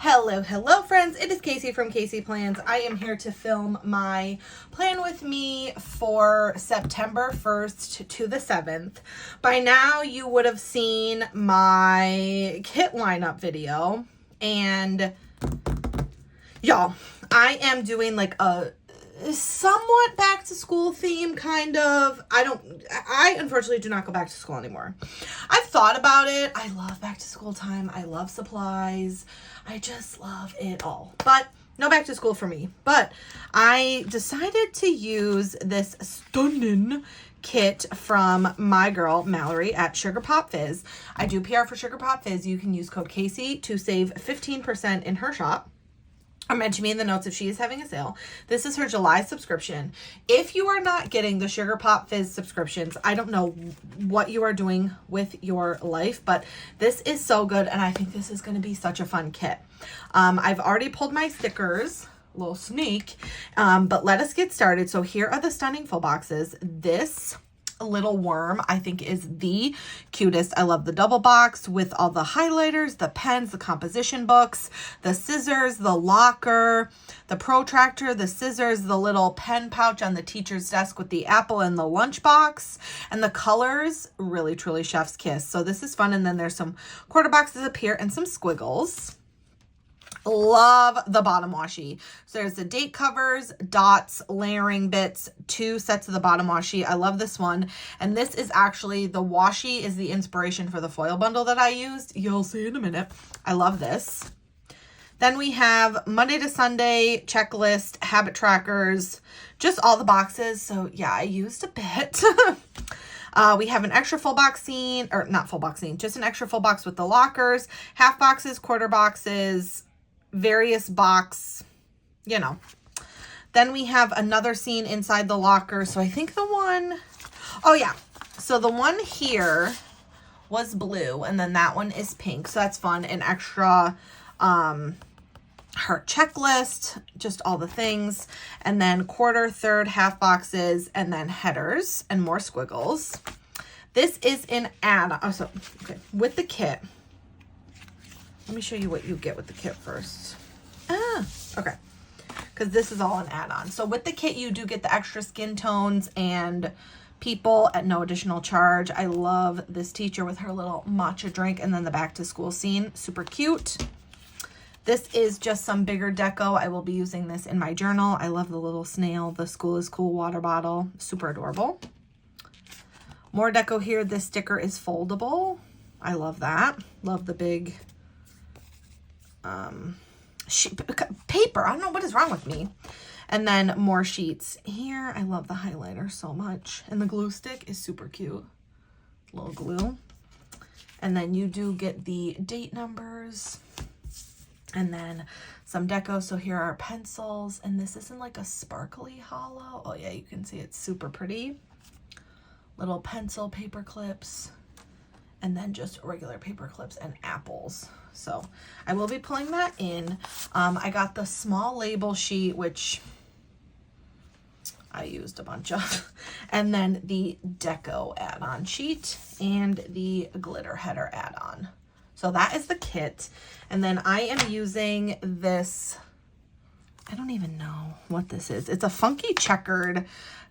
Hello friends, it is Kasey from Kasey Plans. I am here to film my plan with me for September 1st to the 7th. By now you would have seen my kit lineup video, and y'all, I am doing like a somewhat back to school theme, kind of. I unfortunately do not go back to school anymore. I've thought about it. I love back to school time. I love supplies. I just love it all. But no back to school for me. But I decided to use this stunning kit from my girl Mallory at Sugar Pop Fizz. I do PR for Sugar Pop Fizz. You can use code Kasey to save 15% in her shop. Or mention me in the notes if she is having a sale. This is her July subscription. If you are not getting the Sugar Pop Fizz subscriptions, I don't know what you are doing with your life, but this is so good, and I think this is going to be such a fun kit. I've already pulled my stickers, little sneak, but let us get started. So here are the stunning full boxes. This little worm I think is the cutest. I love the double box with all the highlighters, the pens, the composition books, the scissors, the locker, the protractor, the scissors, the little pen pouch on the teacher's desk with the apple and the lunchbox, and the colors, really truly chef's kiss. So this is fun. And then there's some quarter boxes up here and some squiggles. Love the bottom washi. So there's the date covers, dots, layering bits, 2 sets of the bottom washi. I love this one. And this is actually, the washi is the inspiration for the foil bundle that I used. You'll see in a minute. I love this. Then we have Monday to Sunday checklist, habit trackers, just all the boxes. So yeah, I used a bit. We have an extra full box scene, or not full box scene, just an extra full box with the lockers, half boxes, quarter boxes, various box, you know. Then we have another scene inside the locker. So I think the one, oh yeah, so the one here was blue, and then that one is pink. So that's fun. An extra her checklist, just all the things, and then quarter, third, half boxes, and then headers and more squiggles. This is an add-on. Oh, so okay, with the kit. Let me show you what you get with the kit first. Okay. Because this is all an add-on. So with the kit, you do get the extra skin tones and people at no additional charge. I love this teacher with her little matcha drink, and then the back to school scene. Super cute. This is just some bigger deco. I will be using this in my journal. I love the little snail, the school is cool water bottle. Super adorable. More deco here. This sticker is foldable. I love that. Love the big paper. I don't know what is wrong with me. And then more sheets here. I love the highlighter so much, and the glue stick is super cute, little glue. And then you do get the date numbers, and then some deco. So here are pencils, and this isn't like a sparkly hollow. Oh yeah, you can see it's super pretty. Little pencil paper clips, and then just regular paper clips and apples. So I will be pulling that in. I got the small label sheet, which I used a bunch of, and then the deco add-on sheet and the glitter header add-on. So that is the kit. And then I am using this, I don't even know what this is. It's a funky checkered,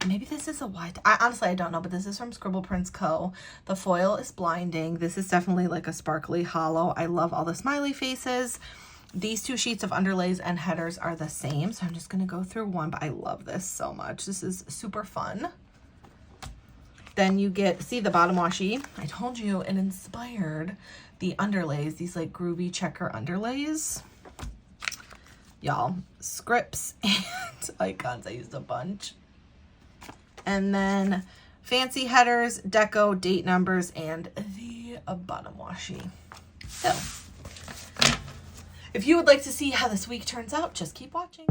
maybe this is a white. Honestly, I don't know, but this is from Scribble Prints Co. The foil is blinding. This is definitely like a sparkly hollow. I love all the smiley faces. These 2 sheets of underlays and headers are the same. So I'm just going to go through one, but I love this so much. This is super fun. Then you get, see the bottom washi. I told you it inspired the underlays, these like groovy checker underlays. Y'all, scripts and icons. I used a bunch. And then fancy headers, deco, date numbers, and the bottom washi. So if you would like to see how this week turns out, just keep watching.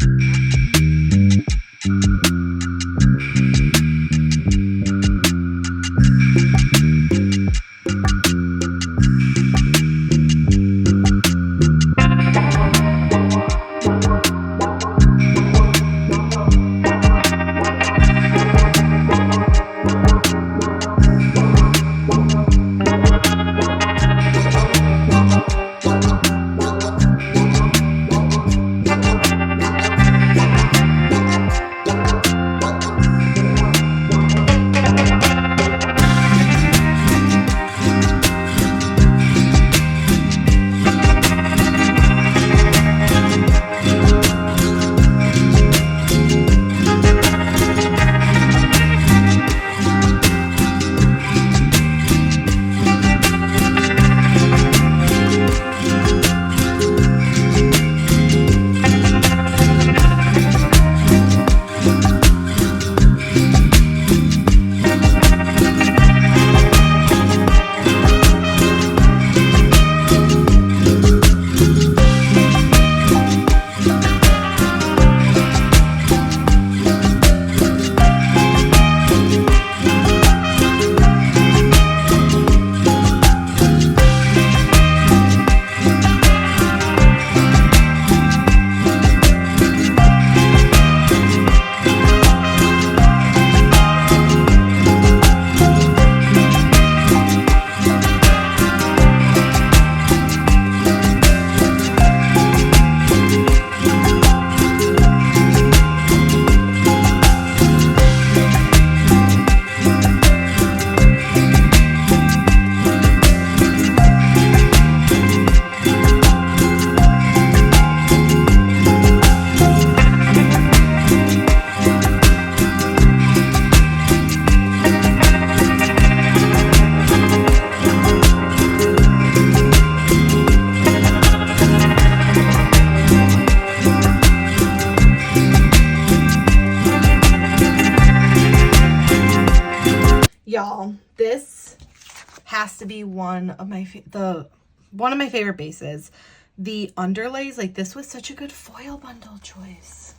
has to be one of my favorite bases. The underlays, like this was such a good foil bundle choice.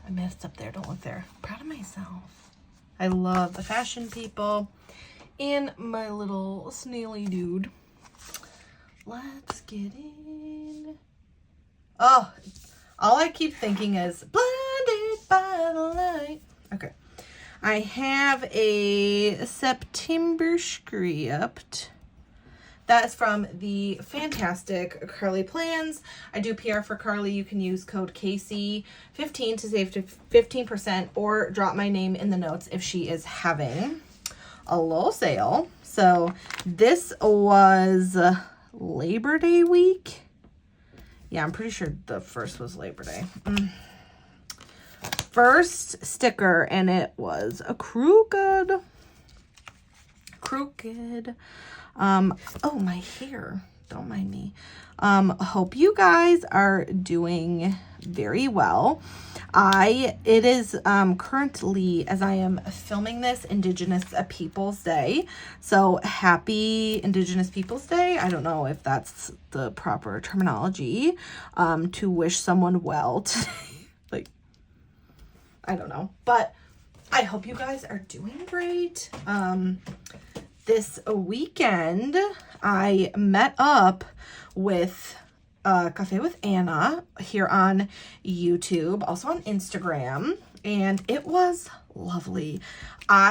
I messed up there, don't look there. I'm proud of myself. I love the fashion people and my little snaily dude. Let's get in. Oh, all I keep thinking is blinded by the light. Okay. I have a September script. That's from the fantastic Carly Plans. I do PR for Carly. You can use code Kasey15 to save 15% or drop my name in the notes if she is having a little sale. So this was Labor Day week. Yeah, I'm pretty sure the first was Labor Day. First sticker, and it was a crooked. Oh, my hair. Don't mind me. Hope you guys are doing very well. It is currently, as I am filming this, Indigenous Peoples Day. So happy Indigenous Peoples Day. I don't know if that's the proper terminology to wish someone well today. Like, I don't know, but I hope you guys are doing great. This weekend, I met up with Cafe with Anna here on YouTube, also on Instagram, and it was lovely.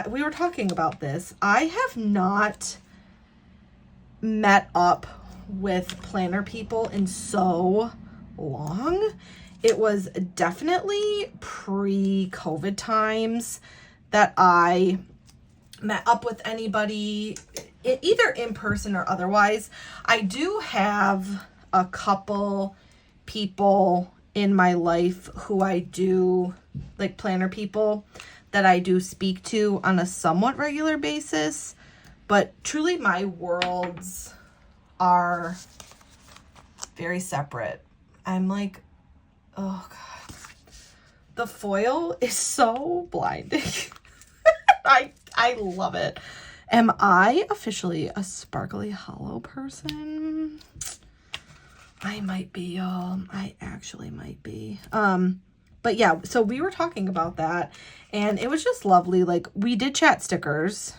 We were talking about this. I have not met up with planner people in so long. It was definitely pre-COVID times that I met up with anybody, either in person or otherwise. I do have a couple people in my life who I do, like planner people, that I do speak to on a somewhat regular basis, but truly my worlds are very separate. I'm like, oh God, the foil is so blinding. I love it. Am I officially a sparkly hollow person? I might be, y'all. I actually might be. But yeah, so we were talking about that, and it was just lovely. Like, we did chat stickers.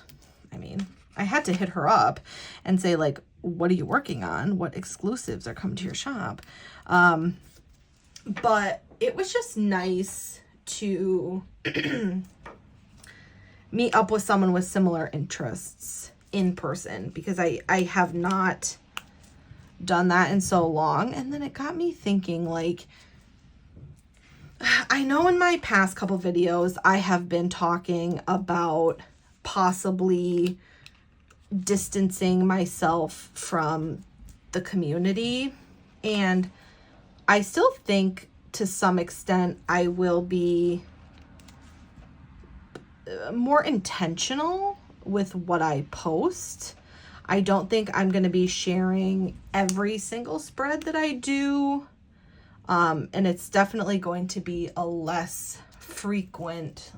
I mean, I had to hit her up and say, like, what are you working on? What exclusives are coming to your shop? But it was just nice to meet up with someone with similar interests in person, because I have not done that in so long. And then it got me thinking, like, I know in my past couple videos I have been talking about possibly distancing myself from the community, and I still think to some extent I will be more intentional with what I post. I don't think I'm going to be sharing every single spread that I do. And it's definitely going to be a less frequent,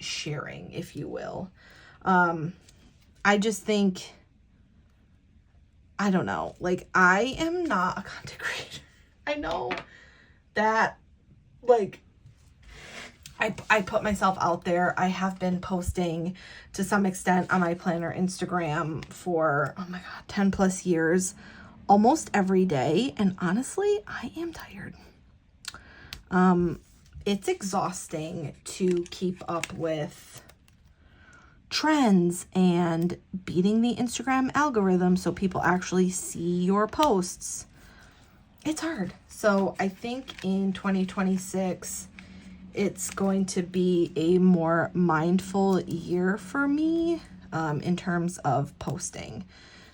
sharing, if you will. I just think, I don't know, like, I am not a content creator. I know that, like, I put myself out there. I have been posting to some extent on my planner Instagram for, oh my God, 10 plus years, almost every day. And honestly, I am tired. It's exhausting to keep up with trends and beating the Instagram algorithm so people actually see your posts. It's hard. So I think in 2026, it's going to be a more mindful year for me in terms of posting.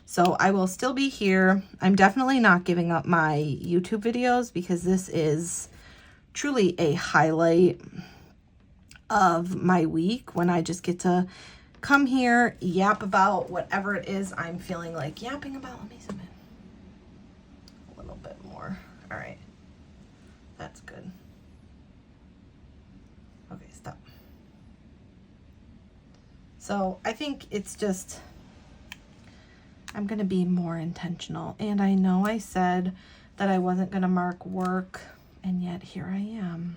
So I will still be here. I'm definitely not giving up my YouTube videos, because this is truly a highlight of my week, when I just get to come here, yap about whatever it is I'm feeling like yapping about. Let me zoom in a little bit more. All right, that's good. Okay, stop. So I think it's just, I'm going to be more intentional. And I know I said that I wasn't going to mark work, and yet here I am.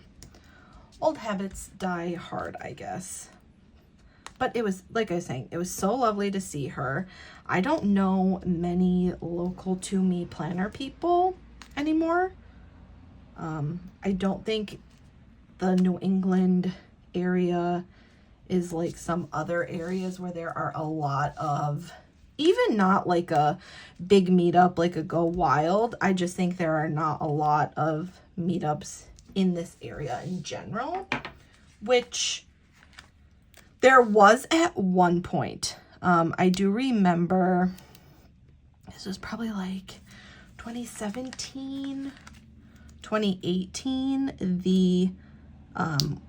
Old habits die hard, I guess. But it was, like I was saying, it was so lovely to see her. I don't know many local to me planner people anymore. I don't think the New England area is like some other areas where there are a lot of, even not like a big meetup like a Go Wild. I just think there are not a lot of meetups in this area in general, which there was at one point. I do remember, this was probably like 2017, 2018, the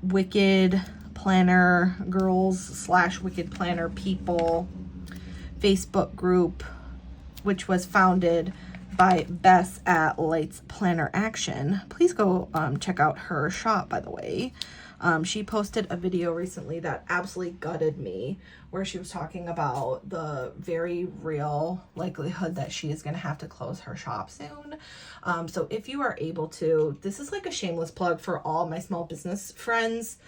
Wicked Planner Girls / Wicked Planner People Facebook group, which was founded by Bess at Lights Planner Action. Please go check out her shop, by the way. She posted a video recently that absolutely gutted me, where she was talking about the very real likelihood that she is going to have to close her shop soon. So if you are able to, this is like a shameless plug for all my small business friends.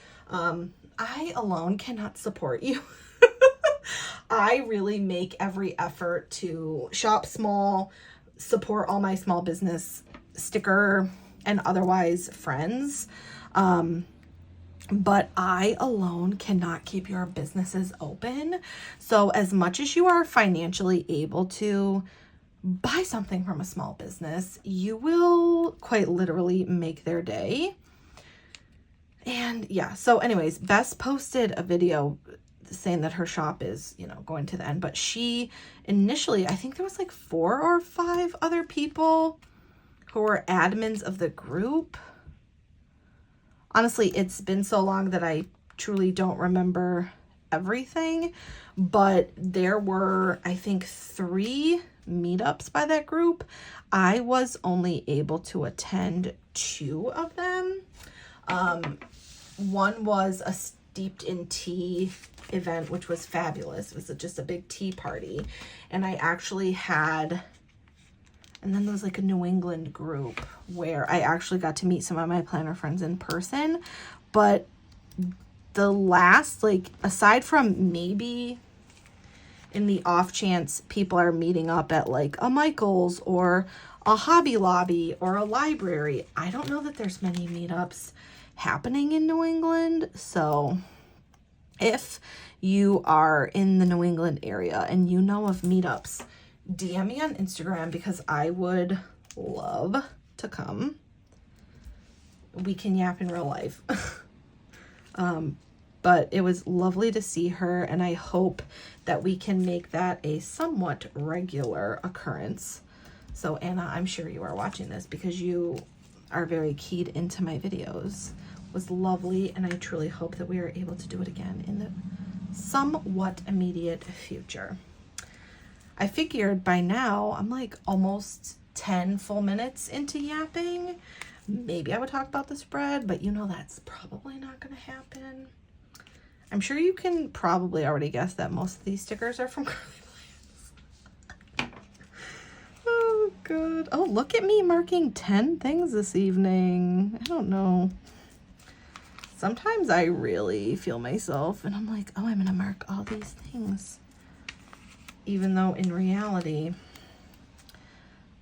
I alone cannot support you. I really make every effort to shop small, support all my small business sticker and otherwise friends. But I alone cannot keep your businesses open. So as much as you are financially able to buy something from a small business, you will quite literally make their day. And yeah, so anyways, Bess posted a video saying that her shop is, you know, going to the end, but she initially, I think there was like 4 or 5 other people who were admins of the group. Honestly, it's been so long that I truly don't remember everything, but there were, I think, 3 meetups by that group. I was only able to attend 2 of them. One was a steeped in tea event, which was fabulous. It was just a big tea party. And I actually had, and then there was like a New England group where I actually got to meet some of my planner friends in person. But the last, like, aside from maybe in the off chance people are meeting up at like a Michael's or a Hobby Lobby or a library, I don't know that there's many meetups happening in New England. So if you are in the New England area and you know of meetups, DM me on Instagram, because I would love to come. We can yap in real life. But it was lovely to see her, and I hope that we can make that a somewhat regular occurrence. So Anna, I'm sure you are watching this because you are very keyed into my videos. It was lovely, and I truly hope that we are able to do it again in the somewhat immediate future. I figured by now I'm like almost 10 full minutes into yapping. Maybe I would talk about the spread, but you know that's probably not going to happen. I'm sure you can probably already guess that most of these stickers are from Curly Plans. Oh, good. Oh, look at me marking 10 things this evening. I don't know. Sometimes I really feel myself and I'm like, oh, I'm going to mark all these things. Even though in reality,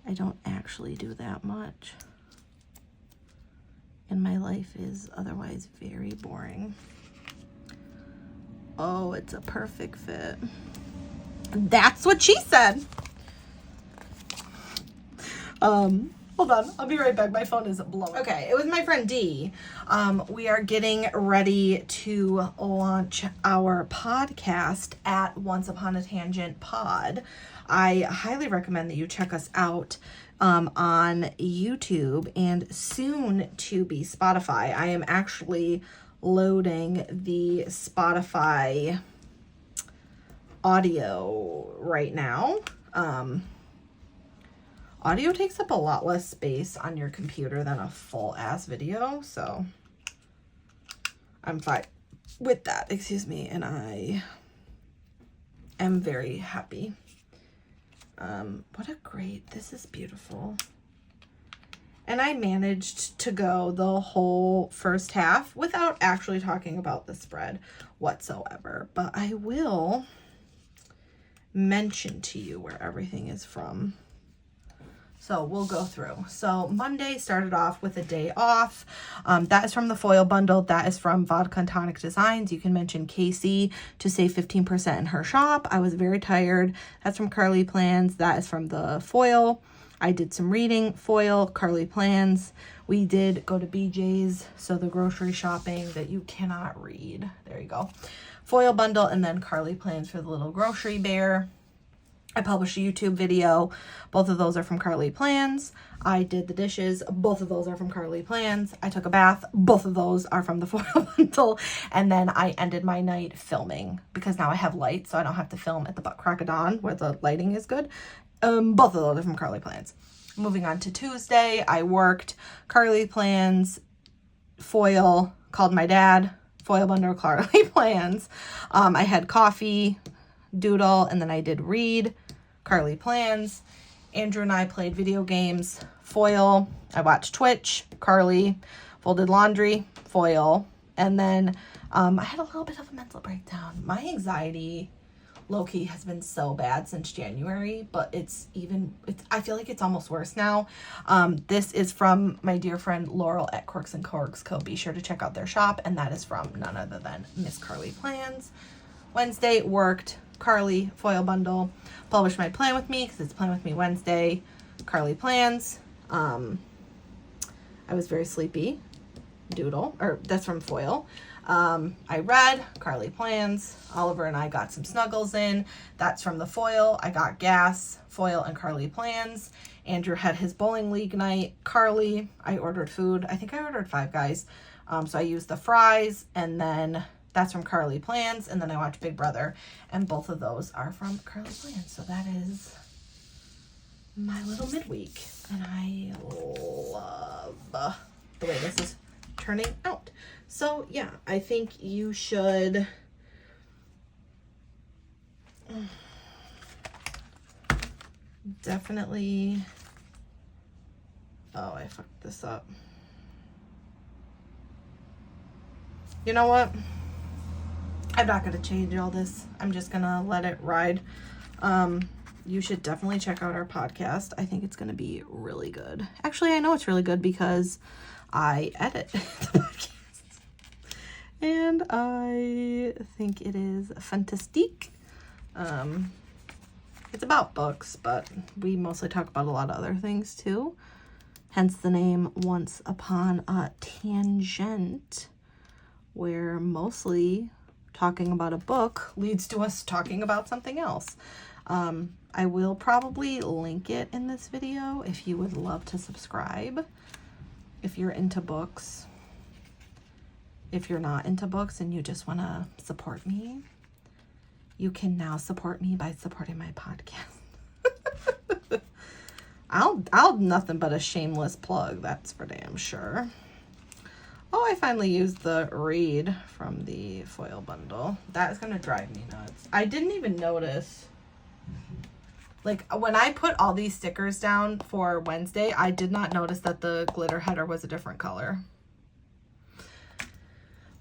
I don't actually do that much. And my life is otherwise very boring. Oh, it's a perfect fit. That's what she said. Hold on, I'll be right back. My phone is blowing. Okay, it was my friend Dee. We are getting ready to launch our podcast at Once Upon a Tangent Pod. I highly recommend that you check us out on YouTube and soon to be Spotify. I am actually loading the Spotify audio right now. Audio takes up a lot less space on your computer than a full ass video, so I'm fine with that, excuse me. And I am very happy. This is beautiful. And I managed to go the whole first half without actually talking about the spread whatsoever. But I will mention to you where everything is from. So we'll go through. So Monday started off with a day off. That is from the foil bundle. That is from Vodka and Tonic Designs. You can mention Kasey to save 15% in her shop. I was very tired. That's from Carly Plans. That is from the foil. I did some reading, foil, Carly Plans. We did go to BJ's, so the grocery shopping that you cannot read. There you go. Foil bundle, and then Carly Plans for the little grocery bear. I published a YouTube video. Both of those are from Carly Plans. I did the dishes. Both of those are from Carly Plans. I took a bath. Both of those are from the foil bundle. And then I ended my night filming because now I have light, so I don't have to film at the butt crack of dawn where the lighting is good. Both of those are from Carly Plans. Moving on to Tuesday, I worked Carly Plans, foil, called my dad, foil bundle, Carly Plans. I had coffee, doodle, and then I did read, Carly Plans. Andrew and I played video games, foil. I watched Twitch, Carly. Folded laundry, foil. And then I had a little bit of a mental breakdown. My anxiety low-key has been so bad since January, but I feel like it's almost worse now. This is from my dear friend Laurel at Corks and Corks Co. Be sure to check out their shop, and that is from none other than Miss Carly Plans. Wednesday, worked Carly foil bundle. Published my Plan With Me because it's Plan With Me Wednesday. Carly Plans. I was very sleepy. Doodle, or that's from foil. I read Carly Plans. Oliver and I got some snuggles in. That's from the foil. I got gas, foil, and Carly Plans. Andrew had his bowling league night. Carly, I ordered food. I think I ordered Five Guys. So I used the fries, and then that's from Carly Plans. And then I watched Big Brother, and both of those are from Carly Plans. So that is my little midweek, and I love the way this is turning out. So yeah, I think you should definitely, oh, I fucked this up. You know what? I'm not going to change all this. I'm just going to let it ride. You should definitely check out our podcast. I think it's going to be really good. Actually, I know it's really good because I edit the podcast. And I think it is fantastic. It's about books, but we mostly talk about a lot of other things too. Hence the name Once Upon a Tangent, where mostly talking about a book leads to us talking about something else. I will probably link it in this video if you would love to subscribe. If you're into books. If you're not into books and you just want to support me, you can now support me by supporting my podcast. I'll nothing but a shameless plug, that's for damn sure. Oh, I finally used the read from the foil bundle. That is going to drive me nuts. I didn't even notice. Like, when I put all these stickers down for Wednesday, I did not notice that the glitter header was a different color.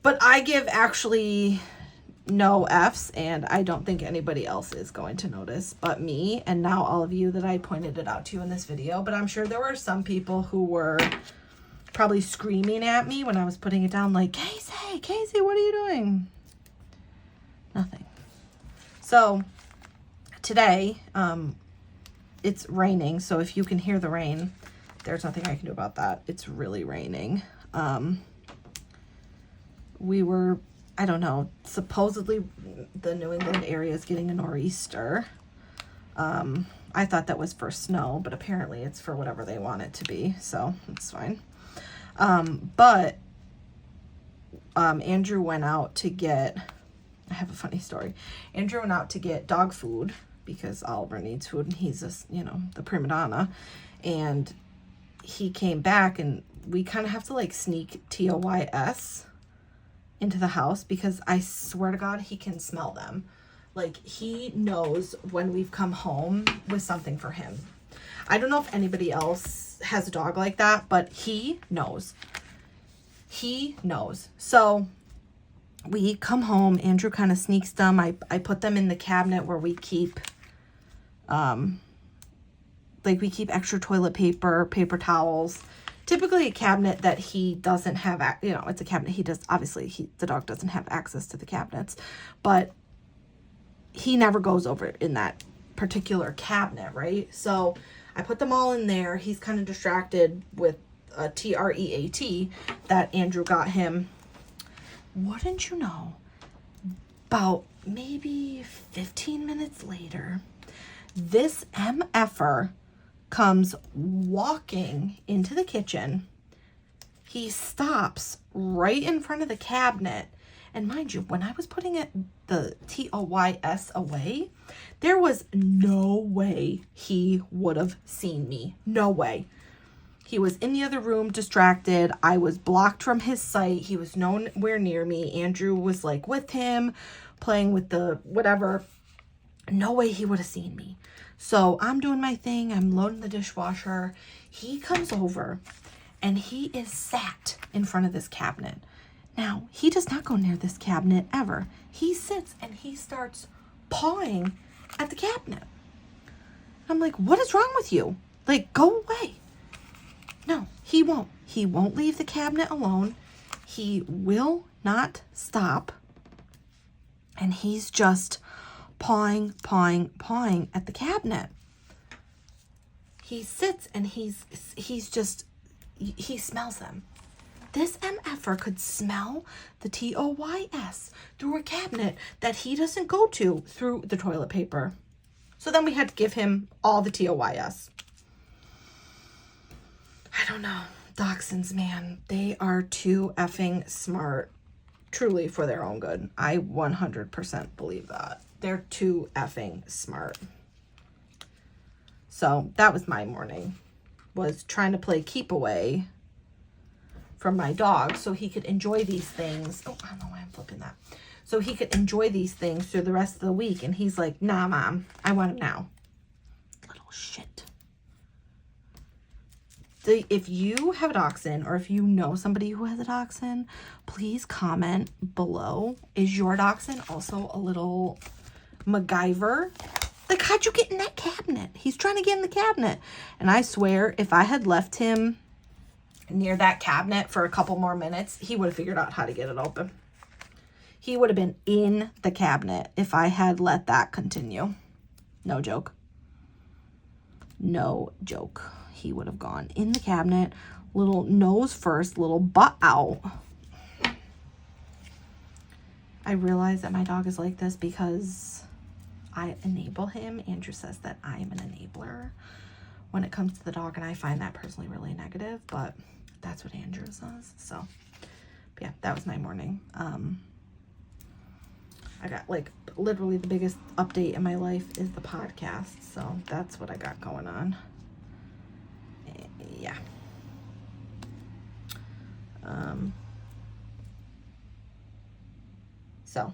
But I give actually no F's, and I don't think anybody else is going to notice but me, and now all of you that I pointed it out to you in this video. But I'm sure there were some people who were probably screaming at me when I was putting it down, like, Kasey, what are you doing? Nothing. So today, it's raining, so if you can hear the rain, there's nothing I can do about that. It's really raining. We were, I don't know, supposedly the New England area is getting a nor'easter. I thought that was for snow, but apparently it's for whatever they want it to be, so it's fine. But Andrew went out to get, I have a funny story. Andrew went out to get dog food because Oliver needs food, and he's just, the prima donna. And he came back, and we kind of have to like sneak TOYS into the house because I swear to God he can smell them. Like, he knows when we've come home with something for him. I don't know if anybody else has a dog like that, but he knows. He knows. So we come home. Andrew kind of sneaks them. I put them in the cabinet where we keep, like, we keep extra toilet paper, paper towels. Typically a cabinet that he doesn't have, you know, it's a cabinet he does, obviously, the dog doesn't have access to the cabinets, but he never goes over in that particular cabinet, right? So I put them all in there. He's kind of distracted with a TREAT that Andrew got him. Wouldn't you know, about maybe 15 minutes later, this MFer comes walking into the kitchen. He stops right in front of the cabinet. And mind you, when I was putting the TOYS away, there was no way he would have seen me. No way. He was in the other room, distracted. I was blocked from his sight. He was nowhere near me. Andrew was like with him, playing with the whatever. No way he would have seen me. So I'm doing my thing. I'm loading the dishwasher. He comes over and he is sat in front of this cabinet. Now, he does not go near this cabinet ever. He sits and he starts pawing at the cabinet. I'm like, what is wrong with you? Like, go away. No, he won't. He won't leave the cabinet alone. He will not stop. And he's just pawing at the cabinet. He sits and he smells them. This MFer could smell the TOYS through a cabinet that he doesn't go to through the toilet paper. So then we had to give him all the TOYS. I don't know. Dachshunds, man, they are too effing smart, truly, for their own good. I 100% believe that. They're too effing smart. So that was my morning, was trying to play keep away from my dog so he could enjoy these things. Oh, I don't know why I'm flipping that. So he could enjoy these things through the rest of the week. And he's like, nah, Mom, I want it now. Little shit. If you have a dachshund, or if you know somebody who has a dachshund, please comment below. Is your dachshund also a little MacGyver? Like, how'd you get in that cabinet? He's trying to get in the cabinet. And I swear, if I had left him near that cabinet for a couple more minutes, he would have figured out how to get it open. He would have been in the cabinet if I had let that continue. No joke. No joke. He would have gone in the cabinet, little nose first, little butt out. I realize that my dog is like this because I enable him. Andrew says that I am an enabler when it comes to the dog, and I find that personally really negative, but that's what Andrew says. So, yeah, that was my morning. I got, like, literally the biggest update in my life is the podcast, so that's what I got going on. Yeah. So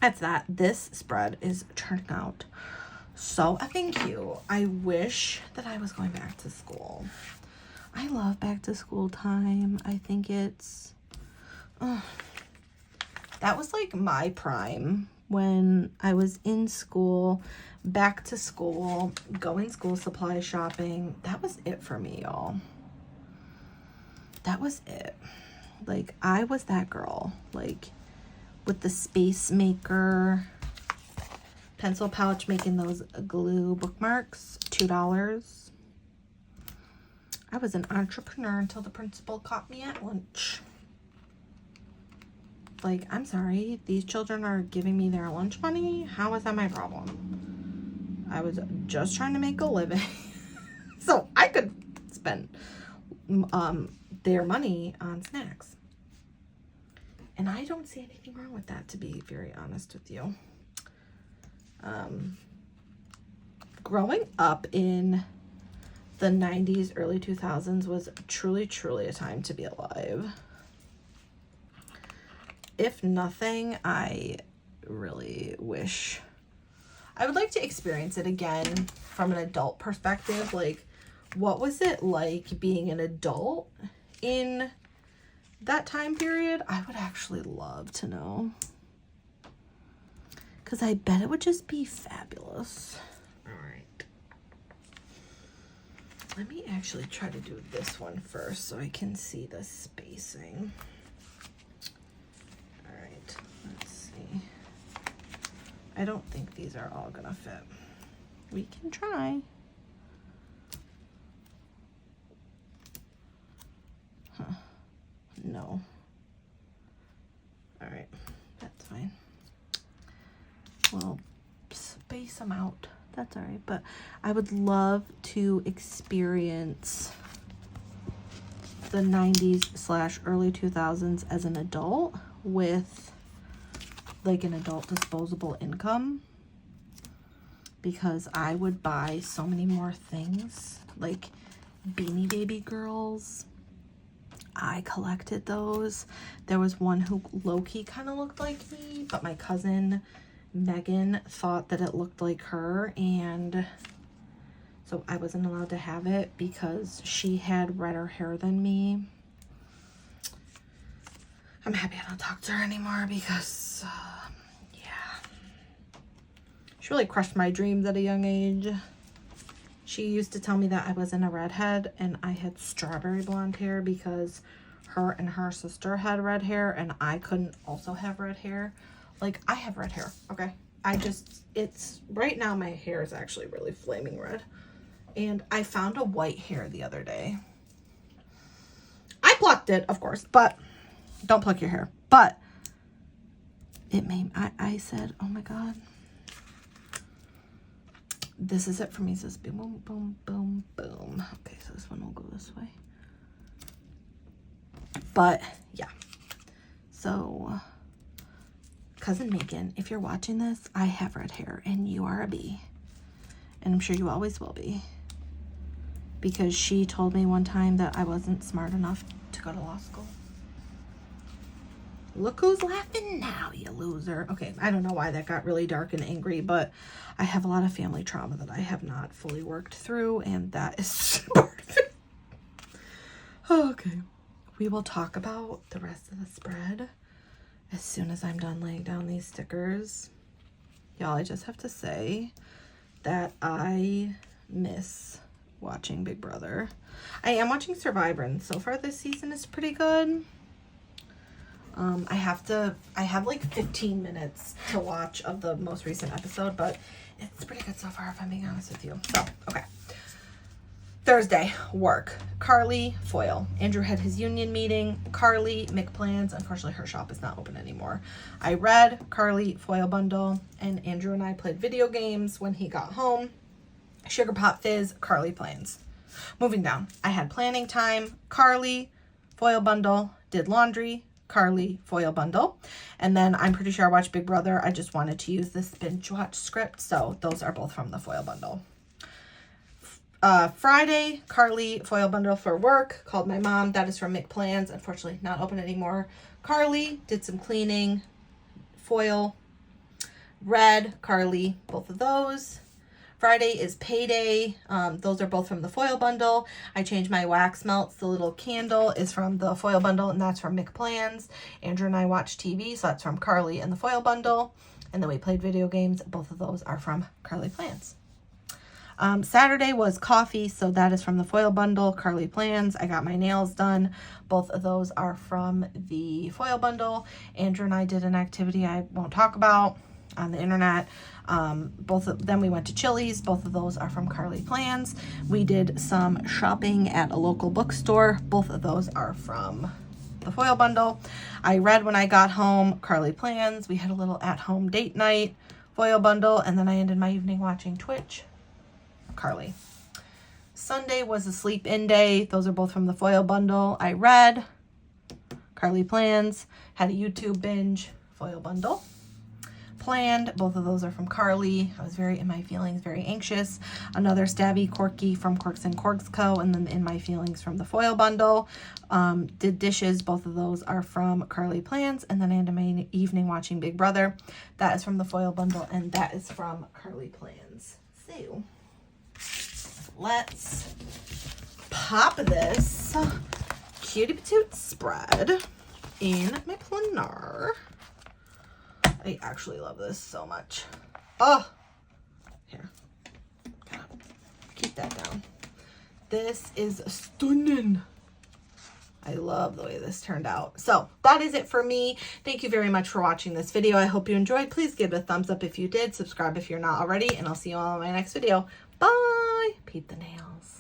that's that. This spread is turning out so effing cute. I wish that I was going back to school. I love back to school time. I think it's that was like my prime when I was in school, back to school, going school supply shopping. That was it for me, y'all. That was it. Like, I was that girl, like, with the space maker pencil pouch, making those glue bookmarks, $2. I was an entrepreneur until the principal caught me at lunch. Like, I'm sorry, these children are giving me their lunch money. How is that my problem? I was just trying to make a living so I could spend their money on snacks. And I don't see anything wrong with that, to be very honest with you. Growing up in the 90s, early 2000s was truly, truly a time to be alive. If nothing, I really wish I would like to experience it again from an adult perspective. Like, what was it like being an adult in that time period? I would actually love to know, because I bet it would just be fabulous. All right. Let me actually try to do this one first so I can see the spacing. All right, let's see. I don't think these are all gonna fit. We can try. Huh. No. All right, that's fine. Well, space them out. That's all right, but I would love to experience the 90s / early 2000s as an adult with like an adult disposable income, because I would buy so many more things, like Beanie Baby girls. I collected those. There was one who low-key kind of looked like me, but my cousin Megan thought that it looked like her, and so I wasn't allowed to have it because she had redder hair than me. I'm happy I don't talk to her anymore because yeah, she really crushed my dreams at a young age. She used to tell me that I wasn't a redhead and I had strawberry blonde hair because her and her sister had red hair and I couldn't also have red hair. Like, I have red hair, okay? It's, right now my hair is actually really flaming red. And I found a white hair the other day. I plucked it, of course, but don't pluck your hair. But it made, I said, oh my God. This is it for me. It says boom, boom, boom, boom. Okay, so this one will go this way. But yeah, so Cousin Megan, if you're watching this, I have red hair and you are a bee. And I'm sure you always will be. Because she told me one time that I wasn't smart enough to go to law school. Look who's laughing now, you loser. Okay, I don't know why that got really dark and angry, but I have a lot of family trauma that I have not fully worked through, and that is part of it. Okay, we will talk about the rest of the spread as soon as I'm done laying down these stickers. Y'all, I just have to say that I miss watching Big Brother. I am watching Survivor, and so far this season is pretty good. I have like 15 minutes to watch of the most recent episode, but it's pretty good so far, if I'm being honest with you. So, okay. Thursday, work. Carly, foil. Andrew had his union meeting. Carly, McPlans. Unfortunately, her shop is not open anymore. I read Carly, foil bundle, and Andrew and I played video games when he got home. Sugar Pop Fizz, Carly plans. Moving down, I had planning time. Carly, foil bundle, did laundry. Carly, foil bundle. And then I'm pretty sure I watched Big Brother. I just wanted to use this binge watch script, so those are both from the foil bundle. Friday, Carly, foil bundle for work. Called my mom. That is from McPlans. Unfortunately, not open anymore. Carly did some cleaning. Foil. Red, Carly, both of those. Friday is payday. Those are both from the foil bundle. I changed my wax melts. The little candle is from the foil bundle, and that's from McPlans. Andrew and I watched TV, so that's from Carly and the foil bundle. And then we played video games. Both of those are from Carly Plans. Saturday was coffee, so that is from the foil bundle, Carly Plans. I got my nails done. Both of those are from the foil bundle. Andrew and I did an activity I won't talk about on the internet. Both of them, we went to Chili's. Both of those are from Carly Plans. We did some shopping at a local bookstore. Both of those are from the foil bundle. I read when I got home, Carly Plans. We had a little at-home date night, foil bundle, and then I ended my evening watching Twitch, Carly. Sunday was a sleep-in day. Those are both from the foil bundle. I read, Carly Plans. Had a YouTube binge, foil bundle. Planned. Both of those are from Carly. I was very in my feelings, very anxious. Another Stabby Corky from Quirks and Corks Co. And then In My Feelings from the foil bundle. Did Dishes. Both of those are from Carly Plans. And then I had my evening watching Big Brother. That is from the foil bundle, and that is from Carly Plans. So let's pop this cutie patootie spread in my planner. I actually love this so much. Oh, here, keep that down. This is stunning. I love the way this turned out. So that is it for me. Thank you very much for watching this video. I hope you enjoyed. Please give it a thumbs up if you did. Subscribe if you're not already, and I'll see you all in my next video. Bye. Peep the nails.